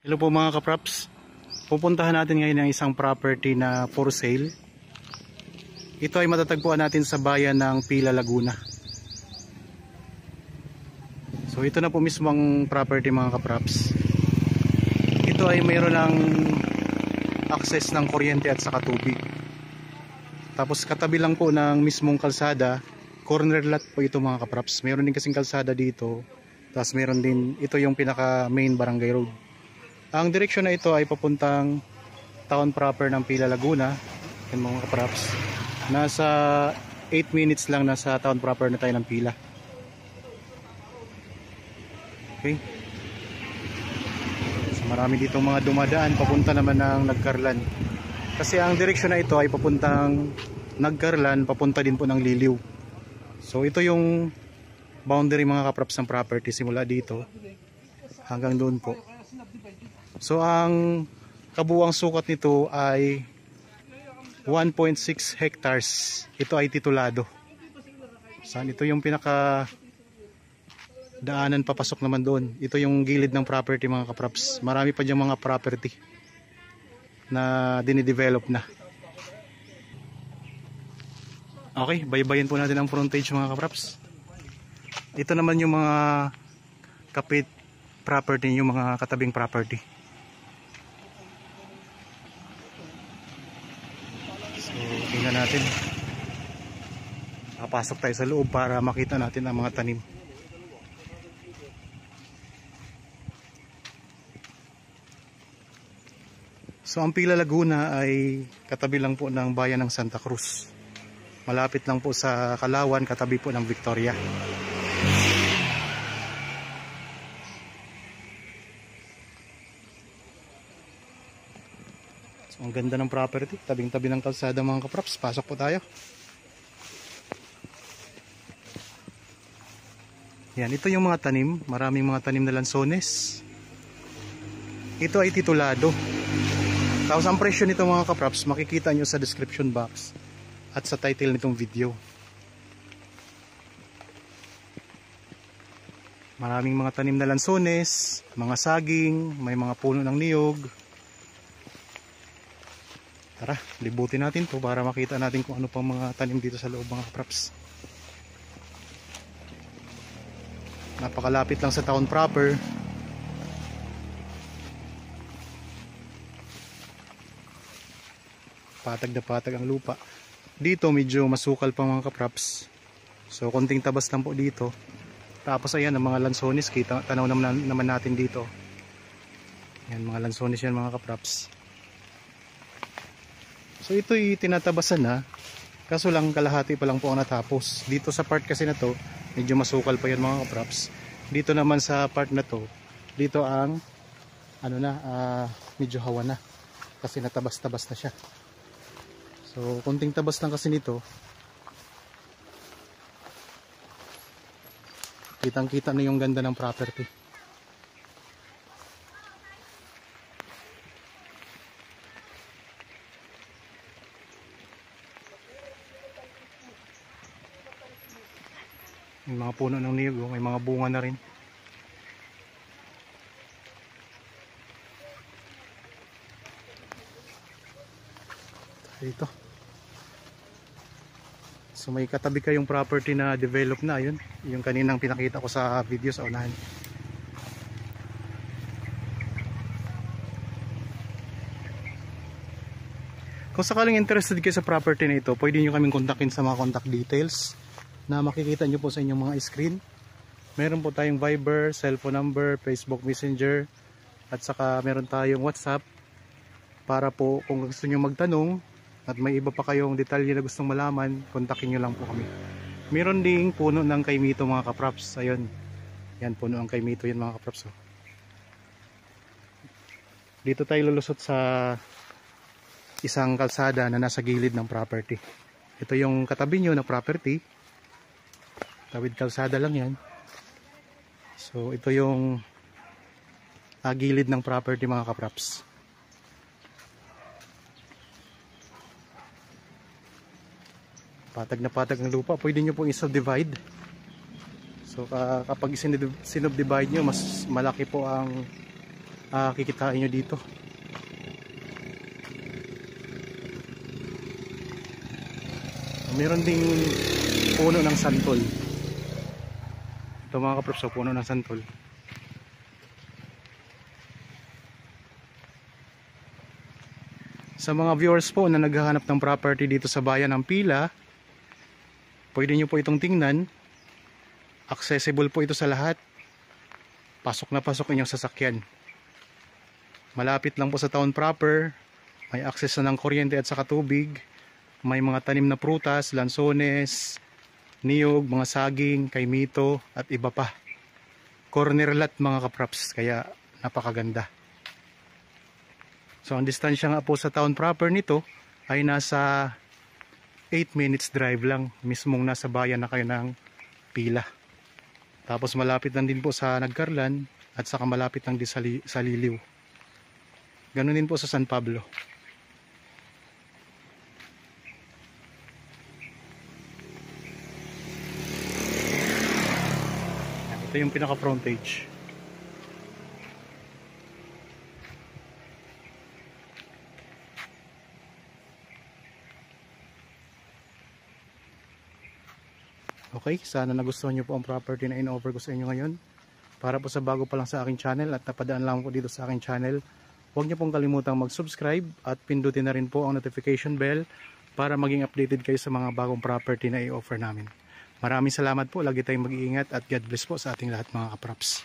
Hello po mga kapraps. Pupuntahan natin ngayon ang isang property na for sale. Ito ay matatagpuan natin sa bayan ng Pila, Laguna. So ito na po mismo ang property mga kapraps. Ito ay mayroon ng access ng kuryente at saka tubig. Tapos katabi lang po ng mismong kalsada, corner lot po ito mga kapraps. Mayroon din kasing kalsada dito. Tapos mayroon din, ito yung pinaka main barangay road. Ang direksyon na ito ay papuntang town proper ng Pila, Laguna. Yan mga kapraps. Nasa 8 minutes lang nasa town proper na tayo ng Pila. Okay. So marami dito mga dumadaan papunta naman ng Nagcarlan. Kasi ang direksyon na ito ay papuntang Nagcarlan, papunta din po ng Liliw. So ito yung boundary mga kapraps ng property simula dito hanggang doon po. So ang kabuuang sukat nito ay 1.6 hectares. Ito ay titulado. Saan ito yung pinaka daanan papasok naman doon. Ito yung gilid ng property mga kapraps. Marami pa diyang mga property na dinidevelop na. Okay, baybayin po natin ang frontage mga kapraps. Ito naman yung mga kapit property, yung mga katabing property. So, tingnan natin. Papasok tayo sa loob para makita natin ang mga tanim. So, ang Pila, Laguna ay katabi lang po ng bayan ng Santa Cruz. Malapit lang po sa Kalawan, katabi po ng Victoria. So, ang ganda ng property, tabing-tabi ng kalsada mga kapraps. Pasok po tayo. Yan, ito yung mga tanim. Maraming mga tanim na lansones. Ito ay titulado. Tapos ang presyo nito mga kapraps, makikita nyo sa description box at sa title nitong video. Maraming mga tanim na lansones, mga saging, may mga puno ng niyog. Tara, libutin natin to para makita natin kung ano pang mga tanim dito sa loob mga kapraps. Napakalapit lang sa town proper. Patag na patag ang lupa. Dito medyo masukal pa mga kapraps. So konting tabas lang po dito. Tapos ayan ang mga lansones, kita tanaw naman natin dito. Yan mga lansones yan mga kapraps. So ito'y tinatabasan na, kaso lang kalahati pa lang po ang natapos. Dito sa part kasi na to, medyo masukal pa yan mga kapraps. Dito naman sa part na to, dito ang ano na, medyo hawa na. Kasi natabas-tabas na siya. So konting tabas lang kasi nito. Kitang-kita na yung ganda ng property. May mga puno ng niyog, may mga bunga na rin. Dito. So may katabi kayong property na develop na, yun. Yung kaninang pinakita ko sa video sa unahan. Kung sakaling interested kayo sa property na ito, pwede nyo kaming kontakin sa mga contact details na makikita nyo po sa inyong mga screen. Meron po tayong Viber, cellphone number, Facebook Messenger, at saka meron tayong WhatsApp para po kung gusto nyo magtanong at may iba pa kayong detalye na gustong malaman, kontakin nyo lang po kami. Meron ding puno ng kaimito mga kapraps. Ayun, yan puno ng kaimito yan mga kapraps. Dito tayo lulusot sa isang kalsada na nasa gilid ng property. Ito yung katabi nyo na property. Tawid kalsada lang yan. So ito yung gilid ng property mga kapraps. Patag na patag ng lupa. Pwede nyo pong i-subdivide. So kapag sinubdivide nyo, mas malaki po ang kikitain nyo dito. Meron ding puno ng santol. Ito mga kaprops, puno ng santol. Sa mga viewers po na naghahanap ng property dito sa bayan ng Pila, pwede nyo po itong tingnan. Accessible po ito sa lahat. Pasok na pasok inyong sasakyan. Malapit lang po sa town proper. May access na ng kuryente at saka tubig. May mga tanim na prutas, lansones, niyog, mga saging, kaimito at iba pa. Corner lot mga kaprops, kaya napakaganda. So ang distansya nga po sa town proper nito ay nasa 8 minutes drive lang. Mismong nasa bayan na kayo ng Pila. Tapos malapit lang din po sa Nagcarlan at saka malapit lang din sa Liliw. Ganun din po sa San Pablo. Ito yung pinaka frontage. Okay, sana nagustuhan nyo po ang property na in-offer ko sa inyo ngayon. Para po sa bago pa lang sa aking channel at napadaan lang po dito sa aking channel, huwag nyo pong kalimutang mag-subscribe at pindutin na rin po ang notification bell para maging updated kayo sa mga bagong property na i-offer namin. Maraming salamat po, lagi tayong mag-iingat at God bless po sa ating lahat mga kaprops.